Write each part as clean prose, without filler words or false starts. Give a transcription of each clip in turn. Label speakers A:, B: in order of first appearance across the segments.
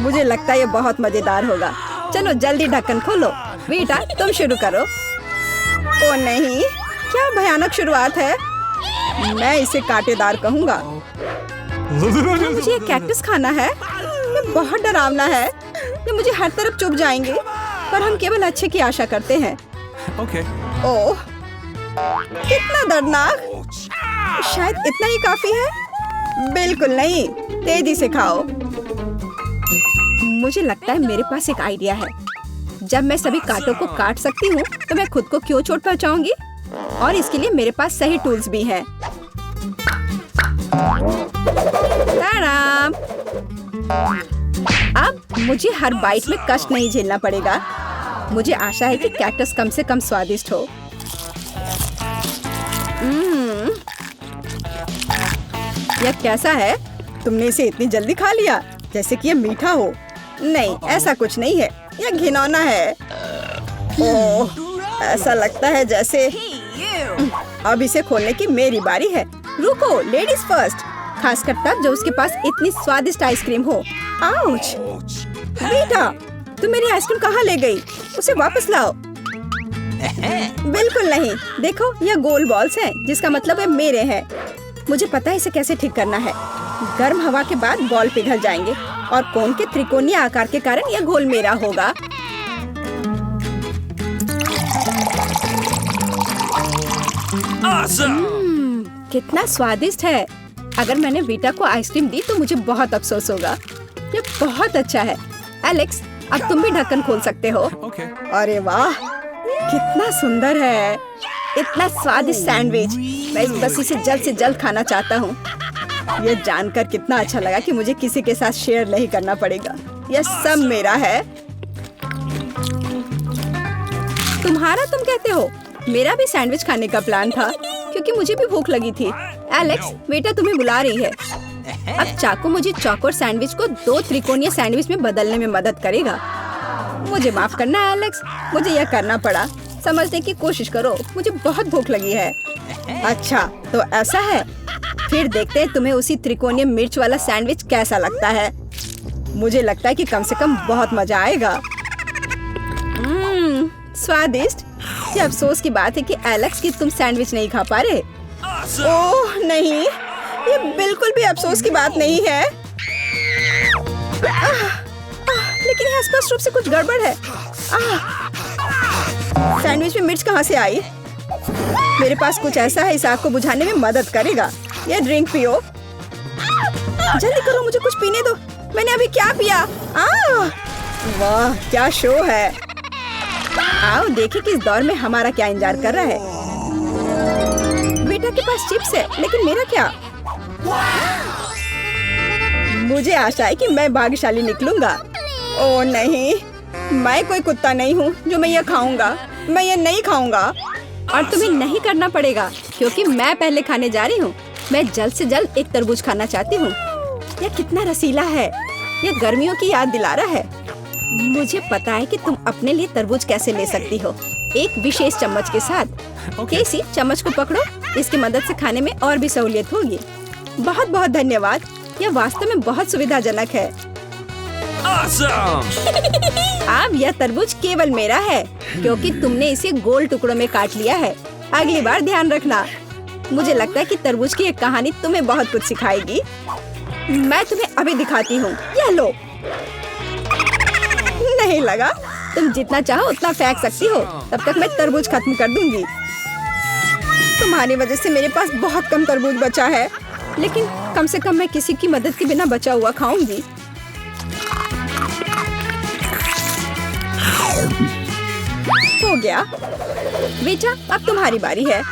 A: मुझे लगता है ये बहुत मजेदार होगा। चलो जल्दी ढक्कन खोलो। बेटा तुम शुरू करो। ओ नहीं, क्या भयानक शुरुआत है। मैं इसे कांटेदार कहूँगा। मुझे ये कैक्टस खाना है। ये बहुत डरावना है। ये मुझे हर तरफ चुभ जाएंगे। पर हम केवल अच्छे की आशा करते हैं। ओह, कितना दर्दनाक। शायद इतना ही काफी है। बिल्कुल नहीं, तेजी से खाओ। मुझे लगता है मेरे पास एक आइडिया है। जब मैं सभी कांटों को काट सकती हूँ तो मैं खुद को क्यों चोट पहुँचाऊंगी। और इसके लिए मेरे पास सही टूल्स भी हैं। ताराम! अब मुझे हर बाइट में कष्ट नहीं झेलना पड़ेगा। मुझे आशा है कि कैक्टस कम से कम स्वादिष्ट हो। यह कैसा है? तुमने इसे इतनी जल्दी खा लिया जैसे कि यह मीठा हो। नहीं, ऐसा कुछ नहीं है। यह घिनौना है। ओह, ऐसा लगता है जैसे अब इसे खोलने की मेरी बारी है। रुको, लेडीज फर्स्ट। खासकर तब जब उसके पास इतनी स्वादिष्ट आइसक्रीम हो। आउच! बेटा, तुम मेरी आइसक्रीम कहाँ ले गई? उसे वापस लाओ। बिल्कुल नहीं। देखो, यह गोल बॉल्स हैं, जिसका मतलब है मेरे हैं। मुझे पता है इसे कैसे ठीक करना है। गर्म हवा के बाद बॉल पिघल जाएंगे और कोन के त्रिकोणीय आकार के कारण यह घोल मेरा होगा। कितना स्वादिष्ट है। अगर मैंने बेटा को आइसक्रीम दी तो मुझे बहुत अफसोस होगा। ये बहुत अच्छा है। एलेक्स, अब तुम भी ढक्कन खोल सकते हो। अरे वाह, कितना सुंदर है। इतना स्वादिष्ट सैंडविच। मैं बस इसे जल्द से जल्द खाना चाहता हूँ। ये जानकर कितना अच्छा लगा कि मुझे किसी के साथ शेयर नहीं करना पड़ेगा। यह सब मेरा है। तुम्हारा तुम कहते हो? मेरा भी सैंडविच खाने का प्लान था क्योंकि मुझे भी भूख लगी थी। एलेक्स, बेटा तुम्हें बुला रही है। अब चाकू मुझे चौकोर सैंडविच को 2 त्रिकोणीय सैंडविच में बदलने में मदद करेगा। मुझे माफ करना एलेक्स, मुझे यह करना पड़ा। समझने की कोशिश करो, मुझे बहुत भूख लगी है। अच्छा, तो ऐसा है। फिर देखते हैं तुम्हें उसी त्रिकोणीय मिर्च वाला सैंडविच कैसा लगता है। मुझे लगता है कि कम से कम बहुत मजा आएगा। स्वादिष्ट। ये अफसोस की बात है कि एलेक्स की तुम सैंडविच नहीं खा पा रहे। ओह नहीं, ये बिल्कुल भी अफसोस की बात नहीं है। लेकिन यहाँ स्पष्ट रूप से कुछ गड़बड़ है। सैंडविच में मिर्च कहाँ से आई? मेरे पास कुछ ऐसा है इस आग को बुझाने में मदद करेगा। ये ड्रिंक पियो। जल्दी करो, मुझे कुछ पीने दो। मैंने अभी क्या पिया? वाह, क्या शो है। आओ देखें कि इस दौर में हमारा क्या इंतजार कर रहा है। बेटा के पास चिप्स है, लेकिन मेरा क्या? मुझे आशा है कि मैं भाग्यशाली निकलूंगा। ओह नहीं, मैं कोई कुत्ता नहीं हूँ जो मैं ये खाऊंगा। मैं ये नहीं खाऊंगा। और तुम्हें नहीं करना पड़ेगा क्योंकि मैं पहले खाने जा रही हूँ। मैं जल्द से जल्द एक तरबूज खाना चाहती हूँ। यह कितना रसीला है। यह गर्मियों की याद दिला रहा है। मुझे पता है कि तुम अपने लिए तरबूज कैसे ले सकती हो, एक विशेष चम्मच के साथ। केसी, चम्मच को पकड़ो। इसकी मदद से खाने में और भी सहूलियत होगी। बहुत बहुत धन्यवाद। यह वास्तव में बहुत सुविधाजनक है। अब यह तरबूज केवल मेरा है क्योंकि तुमने इसे गोल टुकड़ों में काट लिया है। अगली बार ध्यान रखना। मुझे लगता है कि तरबूज की एक कहानी तुम्हें बहुत कुछ सिखाएगी। मैं तुम्हें अभी दिखाती हूँ। यह लो। नहीं लगा? तुम जितना चाहो उतना फेंक सकती हो। तब तक मैं तरबूज खत्म कर दूंगी। तुम्हारी वजह से मेरे पास बहुत कम तरबूज बचा है, लेकिन कम से कम मैं किसी की मदद के बिना बचा हुआ खाऊंगी। हो गया। बेटा, अब तुम्हारी बारी है।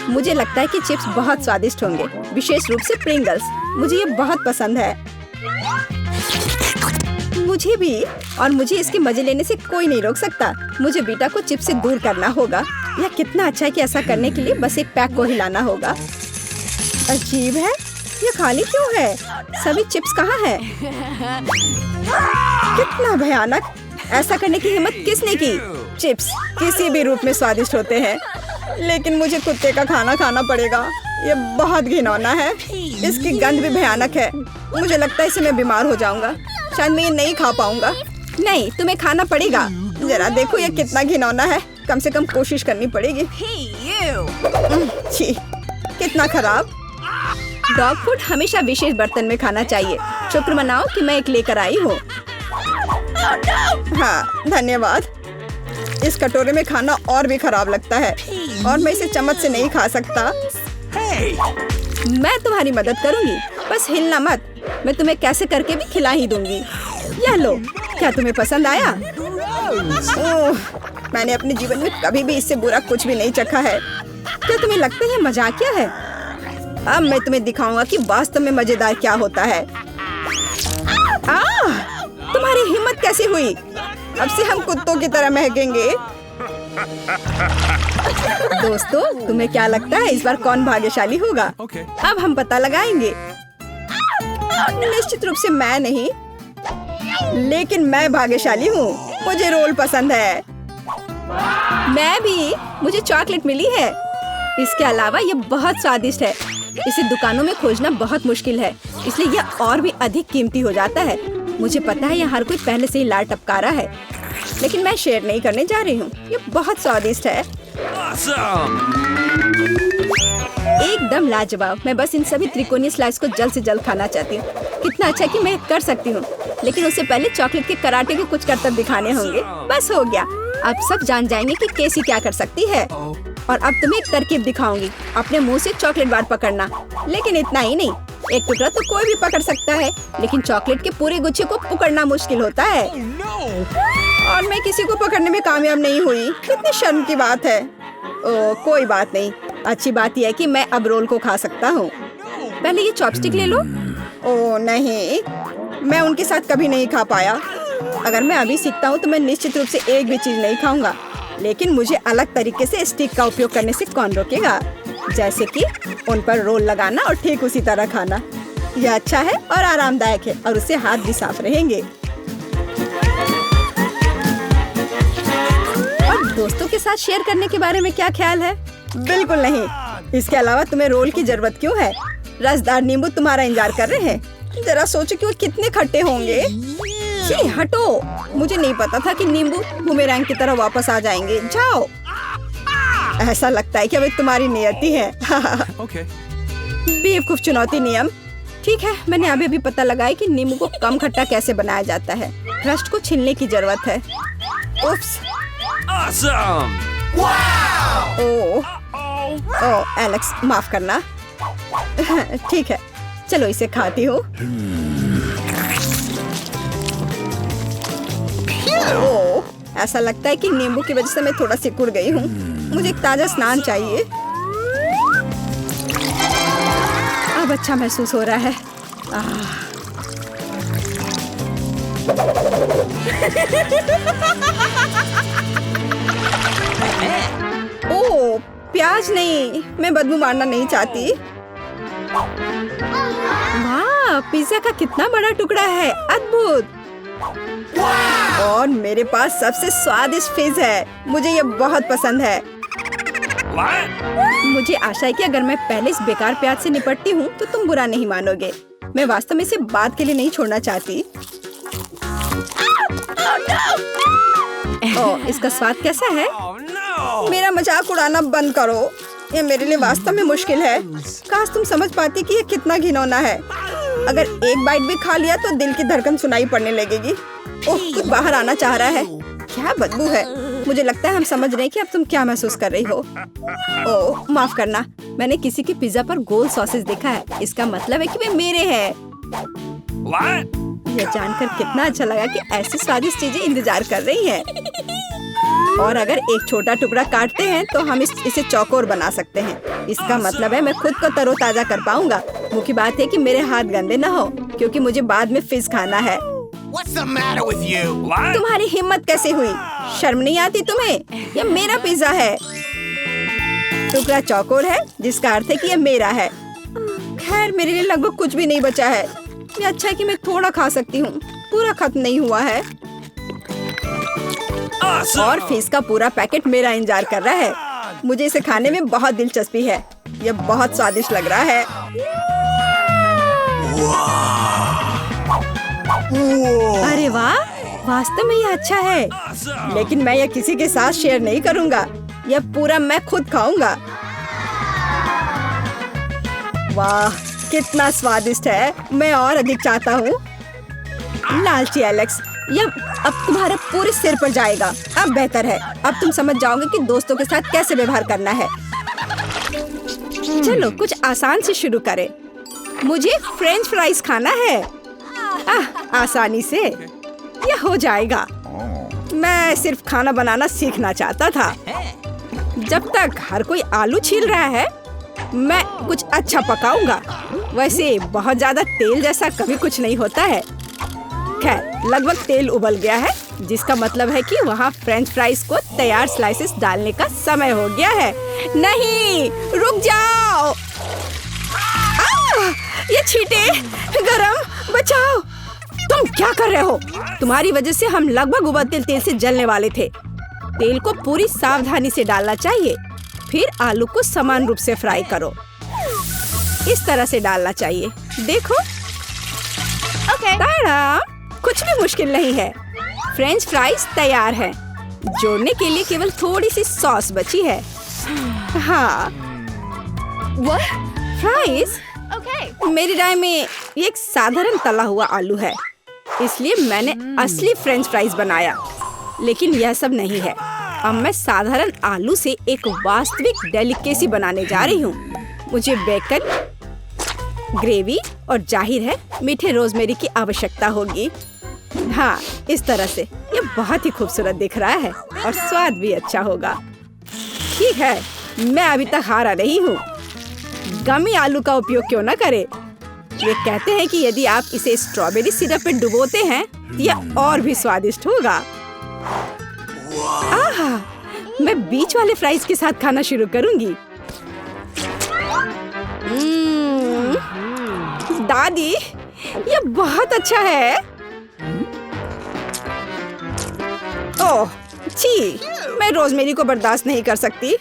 A: मुझे लगता है कि चिप्स बहुत स्वादिष्ट होंगे, विशेष रूप से प्रिंगल्स। मुझे ये बहुत पसंद है। मुझे भी। और मुझे इसके मजे लेने से कोई नहीं रोक सकता। मुझे बेटा को चिप्स से दूर करना होगा। यह कितना अच्छा है कि ऐसा करने के लिए बस एक पैक को हिलाना होगा। अजीब है, ये खाली क्यों है? सभी चिप्स कहाँ हैं? कितना भयानक। ऐसा करने की हिम्मत किसने की? चिप्स किसी भी रूप में स्वादिष्ट होते हैं, लेकिन मुझे कुत्ते का खाना खाना पड़ेगा। ये बहुत घिनौना है। इसकी गंध भी भयानक है। मुझे लगता है इससे मैं बीमार हो जाऊंगा। शायद मैं ये नहीं खा पाऊंगा। नहीं, तुम्हें खाना पड़ेगा। जरा देखो ये कितना घिनौना है। कम से कम कोशिश करनी पड़ेगी। छी, कितना खराब। डॉग फूड हमेशा विशेष बर्तन में खाना चाहिए। शुक्र मनाओ कि मैं एक लेकर आई हूँ। हाँ, धन्यवाद। इस कटोरे में खाना और भी खराब लगता है और मैं इसे चम्मच से नहीं खा सकता। मैं तुम्हारी मदद करूंगी, बस हिलना मत। मैं तुम्हें कैसे करके भी खिला ही दूंगी। यह लो, क्या तुम्हें पसंद आया? ओह, मैंने अपने जीवन में कभी भी इससे बुरा कुछ भी नहीं चखा है। क्या तुम्हें लगता है ये मजाकिया है? अब मैं तुम्हें दिखाऊंगा कि वास्तव में मजेदार क्या होता है। तुम्हारी हिम्मत कैसी हुई? अब से हम कुत्तों की तरह महकेंगे। दोस्तों, तुम्हें क्या लगता है इस बार कौन भाग्यशाली होगा? अब हम पता लगाएंगे। निश्चित रूप से मैं नहीं, लेकिन मैं भाग्यशाली हूँ। मुझे रोल पसंद है। मैं भी। मुझे चॉकलेट मिली है। इसके अलावा ये बहुत स्वादिष्ट है। इसे दुकानों में खोजना बहुत मुश्किल है, इसलिए यह और भी अधिक कीमती हो जाता है। मुझे पता है यहाँ हर कोई पहले से ही लार टपका रहा है, लेकिन मैं शेयर नहीं करने जा रही हूँ। ये बहुत स्वादिष्ट है। एकदम लाजवाब। मैं बस इन सभी त्रिकोणीय स्लाइस को जल्द से जल्द खाना चाहती हूँ। कितना अच्छा कि मैं कर सकती हूँ, लेकिन उससे पहले चॉकलेट के कराटे के कुछ करतब दिखाने होंगे। बस हो गया। अब सब जान जाएंगे कि केसी क्या कर सकती है। और अब तुम्हें एक तरकीब दिखाऊंगी। अपने मुंह से चॉकलेट बार पकड़ना, लेकिन इतना ही नहीं। एक टुकड़ा तो कोई भी पकड़ सकता है, लेकिन चॉकलेट के पूरे गुच्छे को पकड़ना मुश्किल होता है। और मैं किसी को पकड़ने में कामयाब नहीं हुई। कितनी शर्म की बात है। ओह, कोई बात नहीं। अच्छी बात यह है कि मैं अब रोल को खा सकता हूँ। पहले ये चॉपस्टिक ले लो। ओह नहीं, मैं उनके साथ कभी नहीं खा पाया। अगर मैं अभी सीखता हूँ तो मैं निश्चित रूप से एक भी चीज नहीं खाऊंगा, लेकिन मुझे अलग तरीके से स्टिक का उपयोग करने से कौन रोकेगा? जैसे कि उन पर रोल लगाना और ठीक उसी तरह खाना। यह अच्छा है और आरामदायक है, और उससे हाथ भी साफ रहेंगे। और दोस्तों के साथ शेयर करने के बारे में क्या ख्याल है? बिल्कुल नहीं। इसके अलावा तुम्हें रोल की जरूरत क्यों है? रसदार नींबू तुम्हारा इंतजार कर रहे हैं। जरा सोचो कि वो कितने खट्टे होंगे। छी, हटो। मुझे नहीं पता था कि नींबू बूमेरैंग की तरह वापस आ जाएंगे। जाओ। ऐसा लगता है कि अब तुम्हारी नियति है। बेवकूफ चुनौती नियम। ठीक है, मैंने अभी पता लगाया कि नींबू को कम खट्टा कैसे बनाया जाता है। क्रस्ट को छीलने की जरूरत है। उफ्स। ओह, एलेक्स, माफ करना। ठीक है, चलो इसे खाती हूँ। ओह, ऐसा लगता है कि नींबू की वजह से मैं थोड़ा सिकुड़ गई हूँ। मुझे एक ताजा स्नान चाहिए। अब अच्छा महसूस हो रहा है। ओह, प्याज नहीं। मैं बदबू मारना नहीं चाहती। वाह, पिज्जा का कितना बड़ा टुकड़ा है। अद्भुत। और मेरे पास सबसे स्वादिष्ट फिज है। मुझे ये बहुत पसंद है। मुझे आशा है कि अगर मैं पहले इस बेकार प्याज से निपटती हूँ तो तुम बुरा नहीं मानोगे। मैं वास्तव में इसे बाद के लिए नहीं छोड़ना चाहती। ओह, इसका स्वाद कैसा है? मेरा मजाक उड़ाना बंद करो। ये मेरे लिए वास्तव में मुश्किल है। काश तुम समझ पाती कि ये कितना घिनौना है। अगर एक बाइट भी खा लिया तो दिल की धड़कन सुनाई पड़ने लगेगी। ओह, कुछ बाहर आना चाह रहा है। क्या बदबू है। मुझे लगता है हम समझ रहे हैं कि अब तुम क्या महसूस कर रही हो। ओह, माफ करना। मैंने किसी के पिज्जा पर गोल सॉसेज देखा है। इसका मतलब है कि वे मेरे हैं। यह जानकर कितना अच्छा लगा कि ऐसी स्वादिष्ट चीजें इंतजार कर रही हैं। और अगर एक छोटा टुकड़ा काटते हैं तो हम इसे चौकोर बना सकते हैं। इसका मतलब है मैं खुद को तरोताजा कर पाऊंगा। मुख्य बात है कि मेरे हाथ गंदे न हो, क्योंकि मुझे बाद में फिज खाना है।
B: What's the matter with you?
A: तुम्हारी हिम्मत कैसे हुई? शर्म नहीं आती तुम्हें? यह मेरा पिज्जा है। टुकड़ा चौकोर है, जिसका अर्थ है कि यह मेरा है। खैर, मेरे लिए लगभग कुछ भी नहीं बचा है। ये अच्छा है कि मैं थोड़ा खा सकती हूँ। पूरा खत्म नहीं हुआ है। और फिश का पूरा पैकेट मेरा इंतजार कर रहा है। मुझे इसे खाने में बहुत दिलचस्पी है। यह बहुत स्वादिष्ट लग रहा है। अरे वाह, वास्तव में ये अच्छा है, लेकिन मैं ये किसी के साथ शेयर नहीं करूँगा। यह पूरा मैं खुद खाऊंगा। वाह, कितना स्वादिष्ट है। मैं और अधिक चाहता हूँ। लालची एलेक्स, यह अब तुम्हारे पूरे सिर पर जाएगा। अब बेहतर है, अब तुम समझ जाओगे कि दोस्तों के साथ कैसे व्यवहार करना है। चलो कुछ आसान से शुरू करें। मुझे फ्रेंच फ्राइज खाना है। आसानी से यह हो जाएगा। मैं सिर्फ खाना बनाना सीखना चाहता था। जब तक हर कोई आलू छील रहा है, मैं कुछ अच्छा पकाऊंगा। वैसे बहुत ज्यादा तेल जैसा कभी कुछ नहीं होता है। खैर, लगभग तेल उबल गया है, जिसका मतलब है कि वहाँ फ्रेंच फ्राइज को तैयार स्लाइसेस डालने का समय हो गया है। नहीं, रुक जाओ। ये छींटे, गरम, बचाओ। तुम क्या कर रहे हो? तुम्हारी वजह से हम लगभग उबलते तेल से जलने वाले थे। तेल को पूरी सावधानी से डालना चाहिए। फिर आलू को समान रूप से फ्राई करो। इस तरह से डालना चाहिए। देखो, ताड़ा, कुछ भी मुश्किल नहीं है। फ्रेंच फ्राइज तैयार है। जोड़ने के लिए केवल थोड़ी सी सॉस बची है। हाँ, फ्राइज? मेरी राय में ये एक साधारण तला हुआ आलू है, इसलिए मैंने असली फ्रेंच फ्राइज बनाया। लेकिन यह सब नहीं है। अब मैं साधारण आलू से एक वास्तविक डेलिकेसी बनाने जा रही हूँ। मुझे बेकन, ग्रेवी और जाहिर है मीठे रोजमेरी की आवश्यकता होगी। हाँ, इस तरह से ये बहुत ही खूबसूरत दिख रहा है और स्वाद भी अच्छा होगा। ठीक है, मैं अभी तक हारा नहीं हूँ। गमी आलू का उपयोग क्यों न करें? ये कहते हैं कि यदि आप इसे स्ट्रॉबेरी सिरप में डुबोते हैं तो यह और भी स्वादिष्ट होगा। आहा, मैं बीच वाले फ्राइज के साथ खाना शुरू करूंगी। दादी, ये बहुत अच्छा है। ओह, छी, मैं रोजमेरी को बर्दाश्त नहीं कर सकती।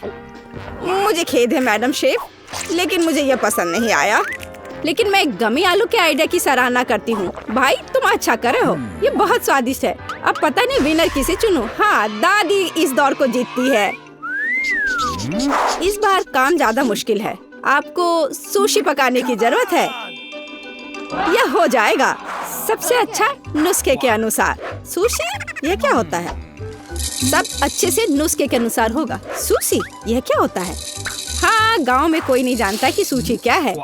A: मुझे खेद है मैडम शेफ, लेकिन मुझे यह पसंद नहीं आया। लेकिन मैं गमी आलू के आइडिया की सराहना करती हूँ। भाई, तुम अच्छा कर रहे हो। ये बहुत स्वादिष्ट है। अब पता नहीं विनर किसे चुनूं। हाँ, दादी इस दौर को जीतती है। इस बार काम ज्यादा मुश्किल है। आपको सुशी पकाने की जरूरत है। यह हो जाएगा सबसे अच्छा नुस्खे के अनुसार। सुशी? यह क्या होता है? सब अच्छे से नुस्खे के अनुसार होगा। सुशी? यह क्या होता है? हाँ, गांव में कोई नहीं जानता कि सुशी क्या है।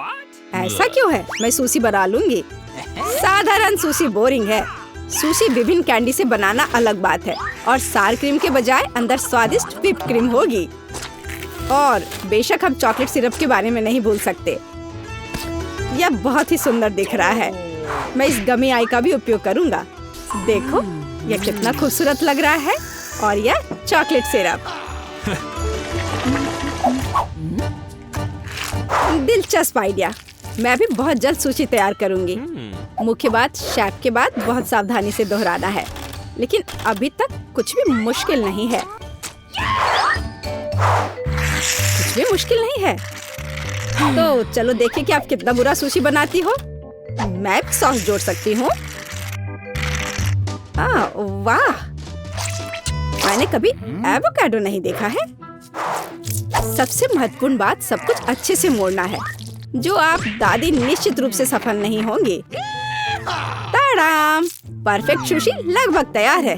A: ऐसा क्यों है? मैं सुशी बना लूंगी। साधारण सुशी बोरिंग है। सुशी विभिन्न कैंडी से बनाना अलग बात है, और सार क्रीम के बजाय अंदर स्वादिष्ट व्हिप्ड क्रीम होगी। और बेशक हम चॉकलेट सिरप के बारे में नहीं भूल सकते। यह बहुत ही सुंदर दिख रहा है। मैं इस गमी आई का भी उपयोग करूंगा। देखो, यह कितना खूबसूरत लग रहा है। और यह चॉकलेट सिरप। दिलचस्प आइडिया। मैं भी बहुत जल्द सुशी तैयार करूंगी। मुख्य बात, शेफ के बाद बहुत सावधानी से दोहराना है। लेकिन अभी तक कुछ भी मुश्किल नहीं है। कुछ भी मुश्किल नहीं है। तो चलो देखें कि आप कितना बुरा सुशी बनाती हो। मैं भी सॉस जोड़ सकती हूँ। वाह, मैंने कभी एवोकाडो नहीं देखा है। सबसे महत्वपूर्ण बात, सब कुछ अच्छे से मोड़ना है, जो आप दादी निश्चित रूप से सफल नहीं होंगी। ताड़ाम, परफेक्ट सुशी लगभग तैयार है।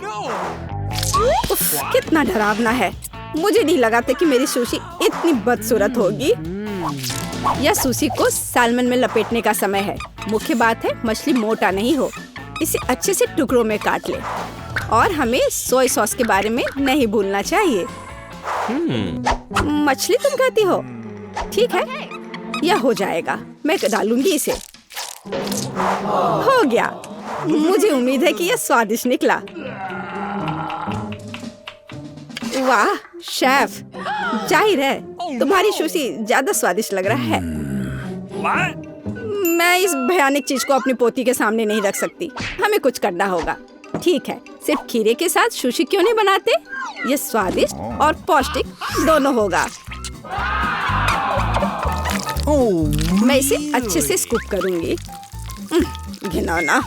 A: उफ, कितना डरावना है। मुझे नहीं लगा था कि मेरी सुशी इतनी बदसूरत होगी। यह सुशी को सालमन में लपेटने का समय है। मुख्य बात है मछली मोटा नहीं हो। इसे अच्छे से टुकड़ों में काट ले। और हमें सोया सॉस के बारे में नहीं भूलना चाहिए। मछली तुम कहती हो? ठीक है, यह हो जाएगा। मैं डालूंगी इसे। हो गया। मुझे उम्मीद है कि यह स्वादिष्ट निकला। वाह शेफ, जाहिर है तुम्हारी सुशी ज्यादा स्वादिष्ट लग रहा है। मैं इस भयानक चीज को अपनी पोती के सामने नहीं रख सकती। हमें कुछ करना होगा। ठीक है, सिर्फ खीरे के साथ सुशी क्यों नहीं बनाते? ये स्वादिष्ट और पौष्टिक दोनों होगा। मैं इसे अच्छे से स्कूप करूंगी। घिनौना।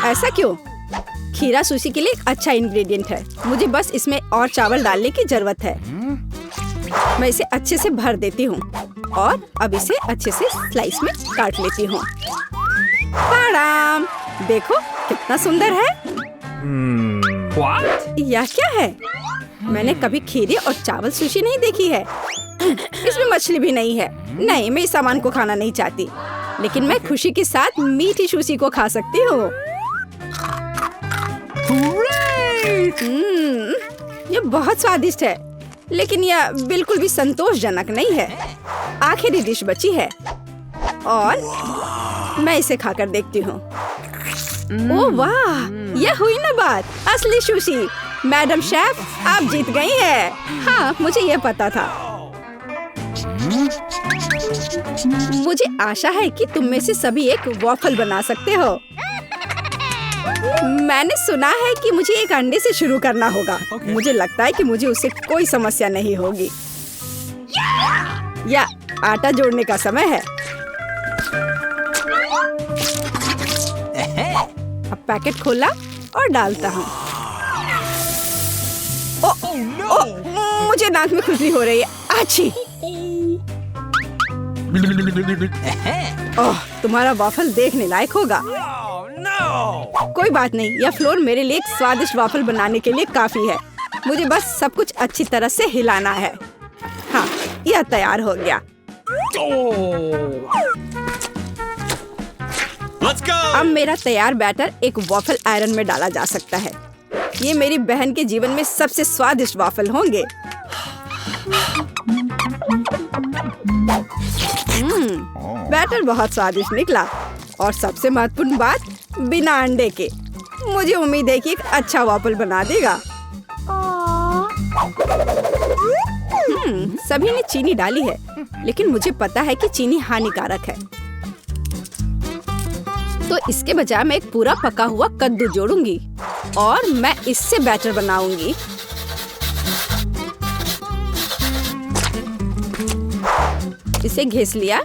A: ऐसा क्यों? खीरा सुशी के लिए एक अच्छा इंग्रेडिएंट है। मुझे बस इसमें और चावल डालने की जरूरत है। मैं इसे अच्छे से भर देती हूँ और अब इसे अच्छे से स्लाइस में काट लेती हूँ। देखो कितना सुंदर है। यह क्या है? मैंने कभी खीरे और चावल सुशी नहीं देखी है। इसमें मछली भी नहीं है। नहीं, मैं इस सामान को खाना नहीं चाहती, लेकिन मैं खुशी के साथ मीठी सुशी को खा सकती हूँ। ये बहुत स्वादिष्ट है, लेकिन यह बिल्कुल भी संतोषजनक नहीं है। आखिरी डिश बची है और मैं इसे खाकर देखती हूँ। ओह वाह, यह हुई ना बात, असली सुशी। मैडम शेफ, आप जीत गई हैं। हाँ, मुझे यह पता था। मुझे आशा है कि तुम में से सभी एक वॉफल बना सकते हो। मैंने सुना है कि मुझे एक अंडे से शुरू करना होगा। मुझे लगता है कि मुझे उससे कोई समस्या नहीं होगी। या आटा जोड़ने का समय है। अब पैकेट खोला और डालता हूँ। मुझे नाक में खुजली हो रही है। आछी। ओह, तुम्हारा वॉफल देखने लायक होगा। कोई बात नहीं, यह फ्लोर मेरे लिए एक स्वादिष्ट वॉफल बनाने के लिए काफी है। मुझे बस सब कुछ अच्छी तरह से हिलाना है। हाँ, यह तैयार हो गया।
B: Let's go!
A: अब मेरा तैयार बैटर एक वॉफल आयरन में डाला जा सकता है। ये मेरी बहन के जीवन में सबसे स्वादिष्ट वॉफल होंगे। बैटर बहुत स्वादिष्ट निकला और सबसे महत्वपूर्ण बात, बिना अंडे के। मुझे उम्मीद है कि एक अच्छा वॉफल बना देगा। सभी ने चीनी डाली है, लेकिन मुझे पता है कि चीनी हानिकारक है। तो इसके बजाय मैं एक पूरा पका हुआ कद्दू जोड़ूंगी और मैं इससे बैटर बनाऊंगी। इसे घिस लिया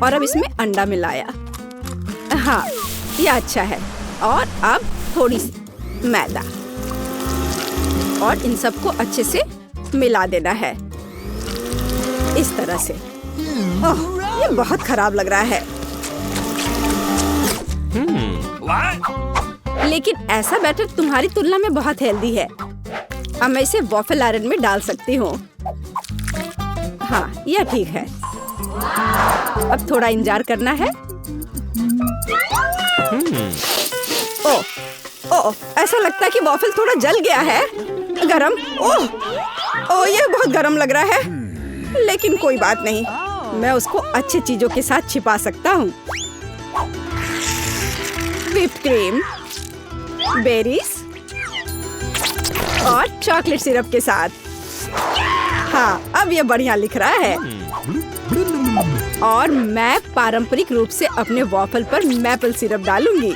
A: और अब इसमें अंडा मिलाया। हाँ, ये अच्छा है। और अब थोड़ी सी मैदा और इन सबको अच्छे से मिला देना है, इस तरह से। ओह, ये बहुत खराब लग रहा है। लेकिन ऐसा बैटर तुम्हारी तुलना में बहुत हेल्दी है। अब मैं इसे वॉफल आयरन में डाल सकती हूँ। हाँ, यह ठीक है। अब थोड़ा इंतजार करना है। ओह, ओह, ऐसा लगता है कि वॉफल थोड़ा जल गया है। गरम। ओह, ओह, यह बहुत गरम लग रहा है। लेकिन कोई बात नहीं, मैं उसको अच्छी चीजों के साथ छिपा सकता हूँ। व्हिप्ड क्रीम, बेरीज और चॉकलेट सिरप के साथ। हाँ, अब ये बढ़िया लिख रहा है। और मैं पारंपरिक रूप से अपने वॉफल पर मैपल सिरप डालूंगी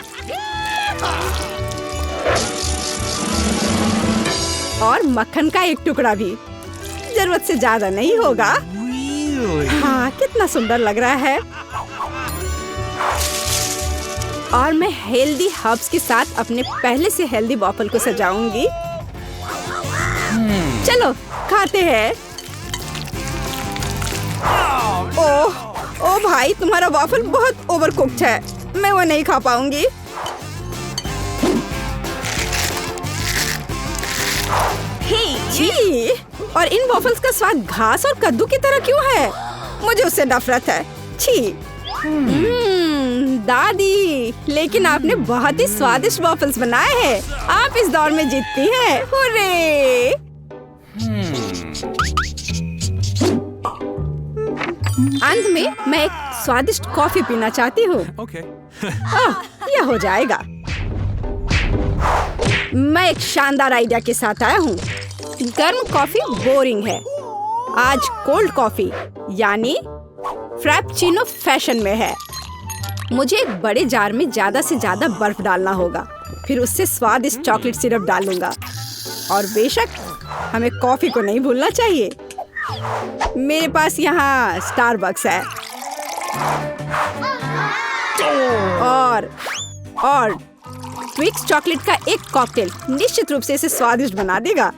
A: और मक्खन का एक टुकड़ा भी। जरूरत से ज्यादा नहीं होगा। हाँ, कितना सुंदर लग रहा है। और मैं हेल्दी हर्ब्स के साथ अपने पहले से हेल्दी वॉफल को सजाऊंगी। चलो खाते हैं। ओह, ओ भाई, तुम्हारा वॉफल बहुत ओवरकुक्ड है। मैं वो नहीं खा पाऊंगी। छी, और इन वॉफल्स का स्वाद घास और कद्दू की तरह क्यों है? मुझे उससे नफरत है। छी। दादी, लेकिन आपने बहुत ही स्वादिष्ट वॉफल्स बनाए हैं। आप इस दौर में जीतती हैं। हुर्रे! अंत में मैं एक स्वादिष्ट कॉफी पीना चाहती हूँ।
B: Okay.
A: यह हो जाएगा। मैं एक शानदार आइडिया के साथ आया हूँ। गर्म कॉफी बोरिंग है। आज कोल्ड कॉफी यानी फ्रैप्पुचिनो फैशन में है। मुझे एक बड़े जार में ज्यादा से ज्यादा बर्फ डालना होगा। फिर उससे स्वादिष्ट चॉकलेट सिरप डालूंगा। और बेशक हमें कॉफी को नहीं भूलना चाहिए। मेरे पास यहाँ स्टारबक्स है और और ट्विक्स चॉकलेट का एक कॉकटेल निश्चित रूप से इसे स्वादिष्ट बना देगा।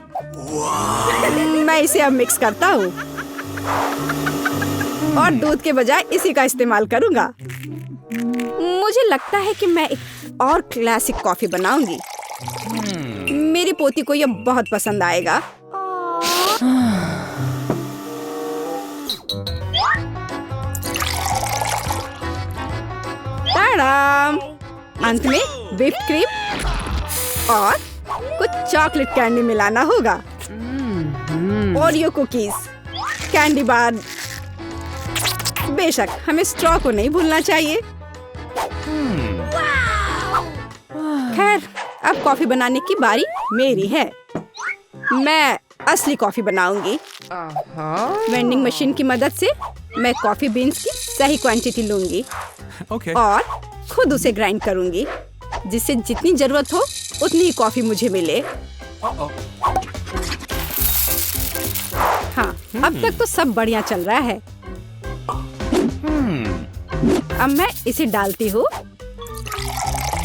A: मैं इसे अब मिक्स करता हूँ और दूध के बजाय इसी का इस्तेमाल करूँगा। मुझे लगता है कि मैं एक और क्लासिक कॉफी बनाऊंगी। मेरी पोती को यह बहुत पसंद आएगा। ताड़ाम! अंत में व्हिप्ड क्रीम और कुछ चॉकलेट कैंडी मिलाना होगा। Oreo cookies, candy bar. बेशक हमें स्ट्रॉ को नहीं भूलना चाहिए। खैर, अब कॉफी बनाने की बारी मेरी है। मैं असली कॉफी बनाऊंगी। वेंडिंग मशीन की मदद से मैं कॉफी बीन्स की सही क्वांटिटी लूंगी और खुद उसे ग्राइंड करूंगी, जिससे जितनी जरूरत हो उतनी ही कॉफी मुझे मिले। हाँ, अब तक तो सब बढ़िया चल रहा है। अब मैं इसे डालती हूँ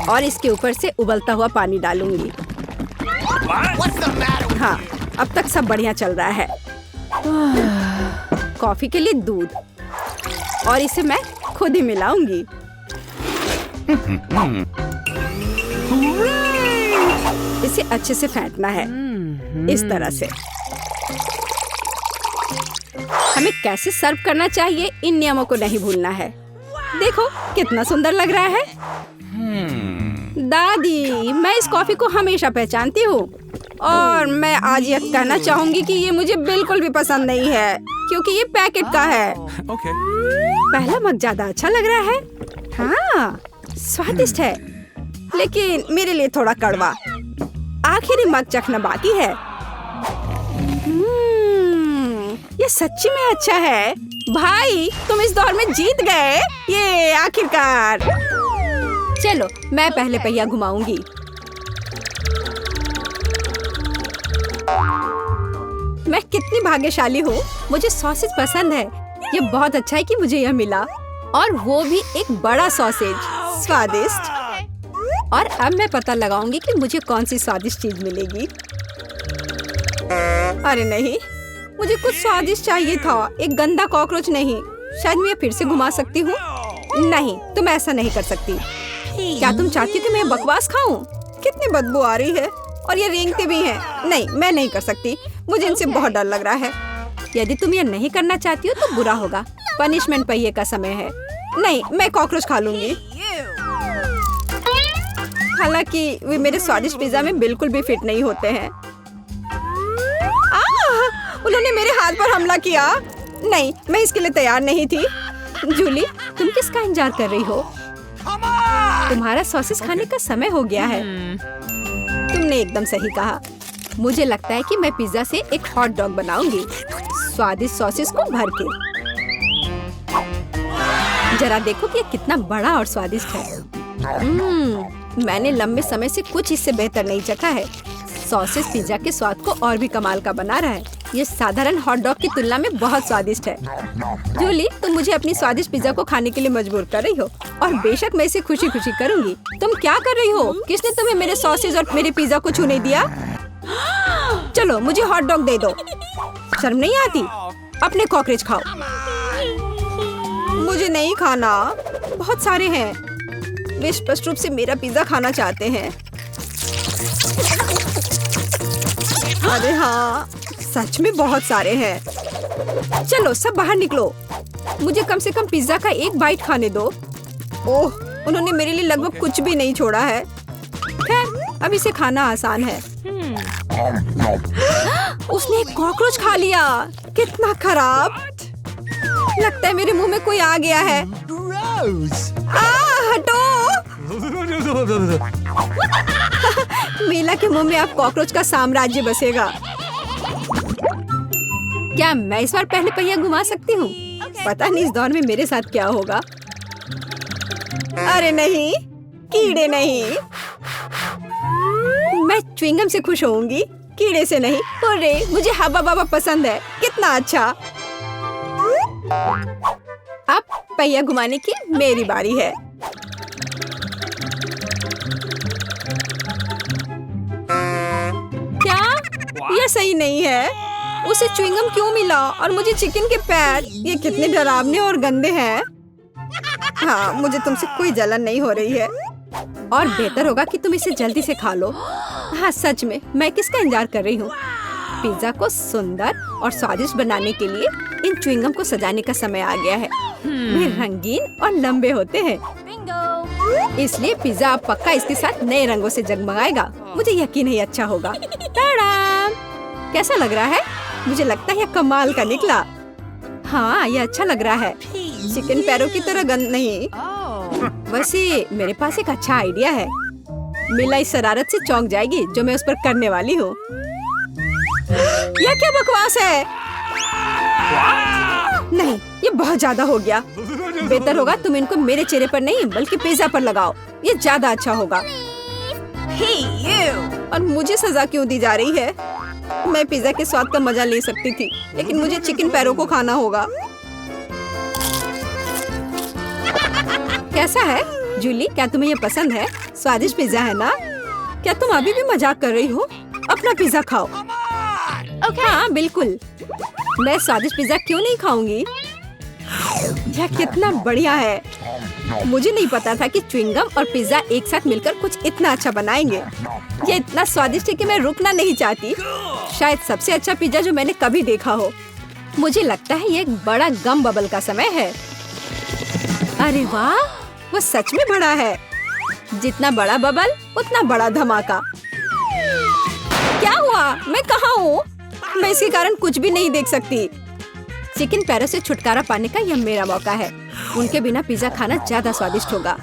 A: और इसके ऊपर से उबलता हुआ पानी डालूंगी। हाँ, अब तक सब बढ़िया चल रहा है। कॉफी के लिए दूध और इसे मैं खुद ही मिलाऊंगी। इसे अच्छे से फेंटना है, इस तरह से। हमें कैसे सर्व करना चाहिए, इन नियमों को नहीं भूलना है। देखो कितना सुंदर लग रहा है। दादी, मैं इस कॉफी को हमेशा पहचानती हूँ और मैं आज यह कहना चाहूंगी कि ये मुझे बिल्कुल भी पसंद नहीं है, क्योंकि ये पैकेट का है। पहला मग ज्यादा अच्छा लग रहा है। हाँ, स्वादिष्ट है, लेकिन मेरे लिए थोड़ा कड़वा। आखिरी मग चखना बाकी है। ये सच्ची में अच्छा है। भाई, तुम इस दौर में जीत गए। ये आखिरकार। चलो, मैं पहले पहिया घुमाऊंगी। मैं कितनी भाग्यशाली हूँ। मुझे सॉसेज पसंद है। ये बहुत अच्छा है कि मुझे यह मिला, और वो भी एक बड़ा सॉसेज। स्वादिष्ट। और अब मैं पता लगाऊंगी कि मुझे कौन सी स्वादिष्ट चीज मिलेगी। अरे नहीं, मुझे कुछ स्वादिष्ट चाहिए था, एक गंदा कॉकरोच नहीं। शायद मैं फिर से घुमा सकती हूँ। नहीं, तुम ऐसा नहीं कर सकती। क्या तुम चाहती हो कि मैं बकवास खाऊं? कितनी बदबू आ रही है और ये रेंगते भी हैं। नहीं, मैं नहीं कर सकती। मुझे इनसे बहुत डर लग रहा है। यदि तुम ये नहीं करना चाहती हो तो बुरा होगा। पनिशमेंट पहिए का समय है। नहीं, मैं कॉकरोच खा लूंगी। हालांकि वे मेरे स्वादिष्ट पिज्जा में बिल्कुल भी फिट नहीं होते हैं। उन्होंने मेरे हाथ पर हमला किया। नहीं, मैं इसके लिए तैयार नहीं थी। जूली, तुम किसका इंतजार कर रही हो? तुम्हारा सॉसेस खाने का समय हो गया है। तुमने एकदम सही कहा। मुझे लगता है कि मैं पिज्जा से एक हॉट डॉग बनाऊंगी, स्वादिष्ट सॉसेस को भर के। जरा देखो कि ये कितना बड़ा और स्वादिष्ट है। मैंने लंबे समय से कुछ इससे बेहतर नहीं चखा है। सॉसेस पिज्जा के स्वाद को और भी कमाल का बना रहा है। ये साधारण हॉट डॉग की तुलना में बहुत स्वादिष्ट है। जूली, तुम मुझे अपनी स्वादिष्ट पिज्जा को खाने के लिए मजबूर कर रही हो, और बेशक मैं इसे खुशी खुशी करूंगी। तुम क्या कर रही हो? किसने तुम्हें मेरे सॉसेज और मेरे पिज्जा को छूने दिया? चलो, मुझे हॉट डॉग दे दो। शर्म नहीं आती? अपने कॉकरोच खाओ। मुझे नहीं खाना। बहुत सारे हैं। वे स्पष्ट रूप से मेरा पिज्जा खाना चाहते हैं। अरे हाँ, सच में बहुत सारे हैं। चलो, सब बाहर निकलो। मुझे कम से कम पिज्जा का एक बाइट खाने दो। ओह, उन्होंने मेरे लिए लगभग कुछ भी नहीं छोड़ा है। खैर, अब इसे खाना आसान है। उसने एक कॉकरोच खा लिया। कितना खराब। लगता है मेरे मुंह में कोई आ गया है। हटो। मीला के मुंह में अब कॉकरोच का साम्राज्य बसेगा। क्या मैं इस बार पहले पहिया घुमा सकती हूँ? पता नहीं इस दौर में मेरे साथ क्या होगा। अरे नहीं, कीड़े नहीं। मैं च्युइंगम से खुश होऊंगी, कीड़े से नहीं। अरे, मुझे हवा बाबा पसंद है। कितना अच्छा। अब पहिया घुमाने की मेरी बारी है। यह सही नहीं है। उसे च्युइंगम क्यों मिला और मुझे चिकन के पैर? ये कितने डरावने और गंदे हैं। हाँ, मुझे तुमसे कोई जलन नहीं हो रही है और बेहतर होगा कि तुम इसे जल्दी से खा लो। हाँ सच में, मैं किसका इंतजार कर रही हूँ? पिज्जा को सुंदर और स्वादिष्ट बनाने के लिए इन च्युइंगम को सजाने का समय आ गया है। वे रंगीन और लंबे होते हैं, इसलिए पिज्जा अब पक्का इसके साथ नए रंगों से जगमगाएगा। मुझे यकीन है अच्छा होगा। टाडा! कैसा लग रहा है? मुझे लगता है यह कमाल का निकला। हाँ, यह अच्छा लग रहा है। चिकन पैरों की तरह गंद नहीं। वैसे मेरे पास एक अच्छा आइडिया है। मिला इस शरारत से चौंक जाएगी जो मैं उस पर करने वाली हूँ। यह क्या बकवास है? नहीं, ये बहुत ज्यादा हो गया। बेहतर होगा तुम इनको मेरे चेहरे पर नहीं बल्कि पिज्जा पर लगाओ। ये ज्यादा अच्छा होगा। और मुझे सजा क्यों दी जा रही है? मैं पिज्जा के स्वाद का मजा ले सकती थी, लेकिन मुझे चिकन पैरों को खाना होगा। कैसा है जूली? क्या तुम्हें ये पसंद है? स्वादिष्ट पिज्जा है ना? क्या तुम अभी भी मजाक कर रही हो? अपना पिज्जा खाओ। हाँ बिल्कुल, मैं स्वादिष्ट पिज्जा क्यों नहीं खाऊंगी? यह कितना बढ़िया है। मुझे नहीं पता था कि च्युइंगम और पिज्जा एक साथ मिलकर कुछ इतना अच्छा बनाएंगे। यह इतना स्वादिष्ट है कि मैं रुकना नहीं चाहती। शायद सबसे अच्छा पिज्जा जो मैंने कभी देखा हो। मुझे लगता है ये एक बड़ा गम बबल का समय है। अरे वाह, वो सच में बड़ा है। जितना बड़ा बबल उतना बड़ा धमाका। क्या हुआ? मैं कहाँ हूँ? मैं इसके कारण कुछ भी नहीं देख सकती। चिकन पैरों से छुटकारा पाने का यह मेरा मौका है। उनके बिना पिज्जा खाना ज्यादा स्वादिष्ट होगा।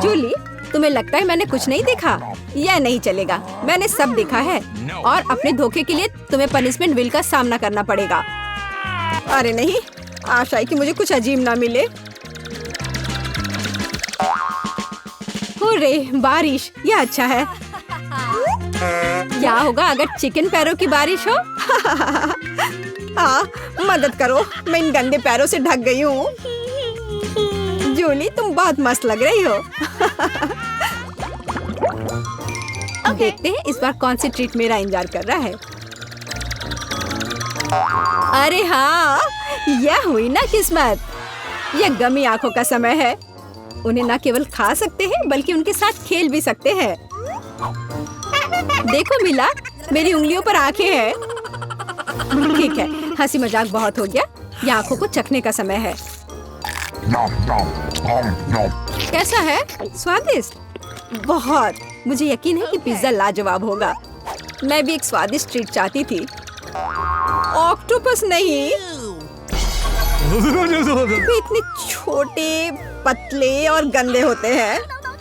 A: जूली, तुम्हें लगता है मैंने कुछ नहीं देखा? यह नहीं चलेगा, मैंने सब देखा है और अपने धोखे के लिए तुम्हें पनिशमेंट बिल का सामना करना पड़ेगा। अरे नहीं, आशा है कि मुझे कुछ अजीब ना मिले। हुर्रे, बारिश, यह अच्छा है। क्या होगा अगर चिकन पैरों की बारिश हो? मदद करो, मैं इन गंदे पैरों से ढक गई हूँ। जूली, तुम बहुत मस्त लग रही हो। देखते हैं इस बार कौन सी ट्रीट मेरा इंतजार कर रहा है। अरे हाँ, यह हुई ना किस्मत। यह गमी आंखों का समय है। उन्हें न केवल खा सकते हैं बल्कि उनके साथ खेल भी सकते हैं। देखो मिला, मेरी उंगलियों पर आंखें हैं। ठीक है, हंसी मजाक बहुत हो गया। ये आंखों को चखने का समय है। कैसा है? स्वादिष्ट? बहुत। मुझे यकीन है कि पिज्जा लाजवाब होगा। मैं भी एक स्वादिष्ट ट्रीट चाहती थी। ऑक्टोपस नहीं। वे इतने छोटे, पतले और गंदे होते हैं।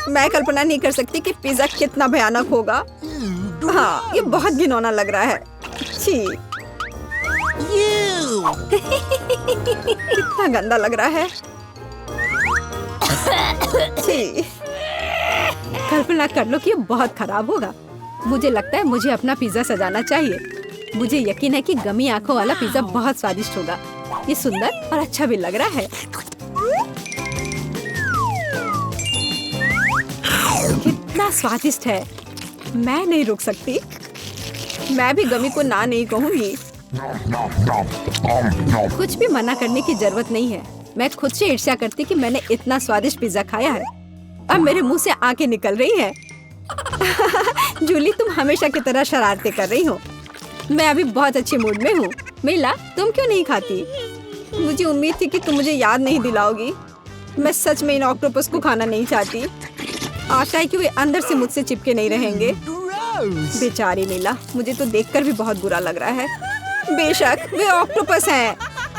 A: मैं कल्पना नहीं कर सकती कि पिज्जा कितना भयानक होगा। हाँ, ये बहुत घिनौना लग रहा है। छी। कितना गंदा लग रहा है। छी। कल्पना कर लो कि ये बहुत खराब होगा। मुझे लगता है मुझे अपना पिज्जा सजाना चाहिए। मुझे यकीन है कि गमी आंखों वाला पिज्जा बहुत स्वादिष्ट होगा। ये सुंदर और अच्छा भी लग रहा है। कितना स्वादिष्ट है। मैं नहीं रुक सकती। मैं भी गमी को ना नहीं कहूँगी। कुछ भी मना करने की जरूरत नहीं है। मैं खुद से ईर्ष्या करती कि मैंने इतना स्वादिष्ट पिज्जा खाया है। अब मेरे मुंह से आंखें निकल रही हैं। जूली, तुम हमेशा की तरह शरारतें कर रही हो। मैं अभी बहुत अच्छे मूड में हूँ। मिला, तुम क्यों नहीं खाती? मुझे उम्मीद थी कि तुम मुझे याद नहीं दिलाओगी। मैं सच में इन ऑक्टोपस को खाना नहीं चाहती। आशा है कि वे अंदर से मुझसे चिपके नहीं रहेंगे। बेचारी नीला, मुझे तो देखकर भी बहुत बुरा लग रहा है। बेशक वे ऑक्टोपस हैं।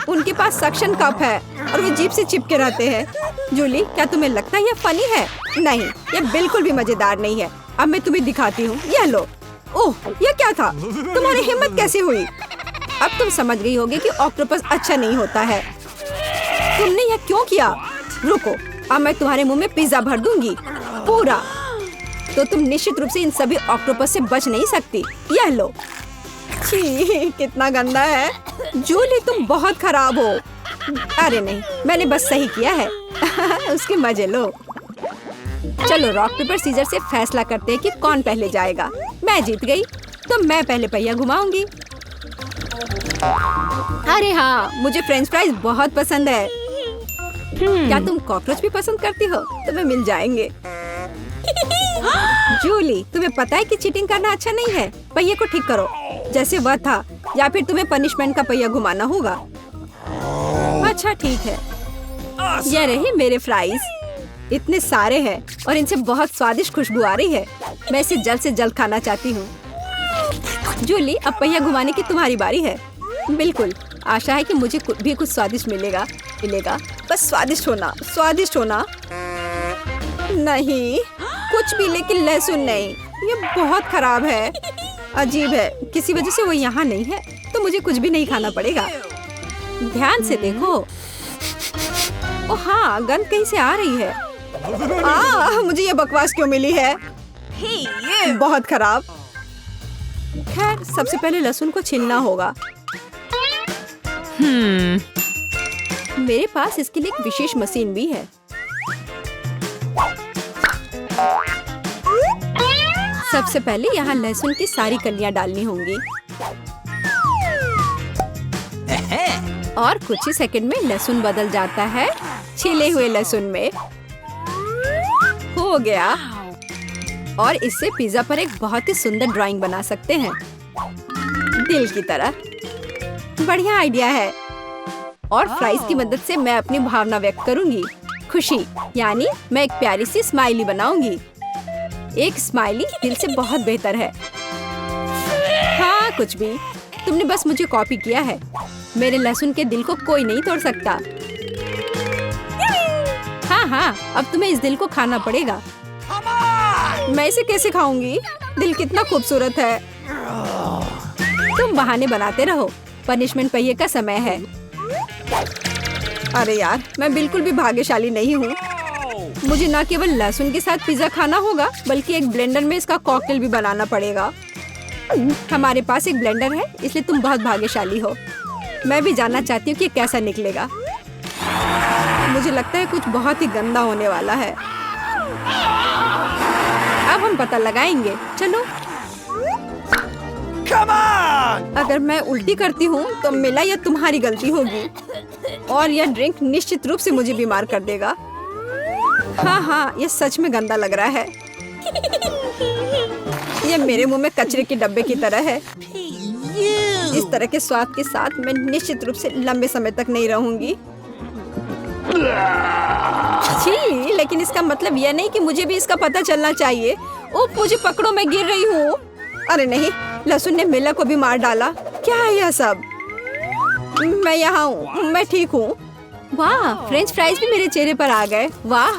A: उनके पास सक्शन कप है और वे जीभ से चिपके रहते हैं। जूली, क्या तुम्हें लगता है यह फनी है? नहीं, यह बिल्कुल भी मजेदार नहीं है। अब मैं तुम्हें दिखाती हूँ। यह लो। ओह, यह क्या था? तुम्हारी हिम्मत कैसे हुई? अब तुम समझ गई होगी कि ऑक्टोपस अच्छा नहीं होता है। तुमने यह क्यों किया? रुको, अब मैं तुम्हारे मुंह में पिज्जा भर दूंगी, पूरा। तो तुम निश्चित रूप से इन सभी ऑक्टोपस से बच नहीं सकती। यह लो। छी, कितना गंदा है। जूली, तुम बहुत खराब हो। अरे नहीं, मैंने बस सही किया है। उसके मजे लो। चलो रॉक पेपर सीजर से फैसला करते हैं कि कौन पहले जाएगा। मैं जीत गई, तो मैं पहले पहिया घुमाऊंगी। अरे हाँ, मुझे फ्रेंच फ्राइज बहुत पसंद है। क्या तुम कॉकरोच भी पसंद करती हो? तुम्हें मिल जाएंगे। जूली, तुम्हें पता है कि चीटिंग करना अच्छा नहीं है। पहिए को ठीक करो जैसे वह था, या फिर तुम्हें पनिशमेंट का पहिया घुमाना होगा। अच्छा ठीक है। ये रही मेरे फ्राइज। इतने सारे हैं और इनसे बहुत स्वादिष्ट खुशबू आ रही है। मैं इसे जल्द से जल्द खाना चाहती हूँ। जूली, अब पहिया घुमाने की तुम्हारी बारी है। बिल्कुल, आशा है कि मुझे भी कुछ स्वादिष्ट मिलेगा। बस स्वादिष्ट होना। नहीं, कुछ भी, लेकिन लहसुन नहीं। ये बहुत खराब है, अजीब है। किसी वजह से वो यहाँ नहीं है, तो मुझे कुछ भी नहीं खाना पड़ेगा। ध्यान से देखो। ओ हाँ, गंध कहीं से आ रही है। मुझे ये बकवास क्यों मिली है? बहुत खराब। खैर, सबसे पहले लहसुन को छीलना होगा। मेरे पास इसके लिए एक विशेष मशीन भी है। सबसे पहले यहाँ लहसुन की सारी कलियां डालनी होंगी और कुछ ही सेकंड में लहसुन बदल जाता है छिले हुए लहसुन में। हो गया। और इससे पिज्जा पर एक बहुत ही सुंदर ड्राइंग बना सकते हैं, दिल की तरह। बढ़िया आइडिया है। और फ्राइज की मदद से मैं अपनी भावना व्यक्त करूंगी। खुशी, यानी मैं एक प्यारी सी स्माइली बनाऊंगी। एक स्माइली दिल से बहुत बेहतर है। हाँ, कुछ भी। तुमने बस मुझे कॉपी किया है। मेरे लहसुन के दिल को कोई नहीं तोड़ सकता। हाँ, अब तुम्हें इस दिल को खाना पड़ेगा। मैं इसे कैसे खाऊंगी? दिल कितना खूबसूरत है। तुम बहाने बनाते रहो। पनिशमेंट पहिए का समय है। अरे यार, मैं बिल्कुल भी भाग्यशाली नहीं हूँ। मुझे न केवल लहसुन के साथ पिज्जा खाना होगा, बल्कि एक ब्लेंडर में इसका कॉकटेल भी बनाना पड़ेगा। हमारे पास एक ब्लेंडर है, इसलिए तुम बहुत भाग्यशाली हो। मैं भी जानना चाहती हूँ कि कैसा निकलेगा। मुझे लगता है कुछ बहुत ही गंदा होने वाला है। अब हम पता लगाएंगे। चलो।
B: Come on!
A: अगर मैं उल्टी करती हूँ तो मेरा या तुम्हारी गलती होगी, और यह ड्रिंक निश्चित रूप से मुझे बीमार कर देगा। हाँ, यह सच में गंदा लग रहा है। यह मेरे मुंह में कचरे के डब्बे की तरह है। इस तरह के स्वाद के साथ मैं निश्चित रूप से लंबे समय तक नहीं रहूंगी। छी, लेकिन इसका मतलब यह नहीं कि मुझे भी इसका पता चलना चाहिए। ओह, मुझे पकड़ो, मैं गिर रही हूँ। अरे नहीं, लहसुन ने मिला को भी मार डाला। क्या है यह सब? मैं यहाँ हूँ, मैं ठीक हूँ। वाह, फ्रेंच फ्राइज भी मेरे चेहरे पर आ गए। वाह।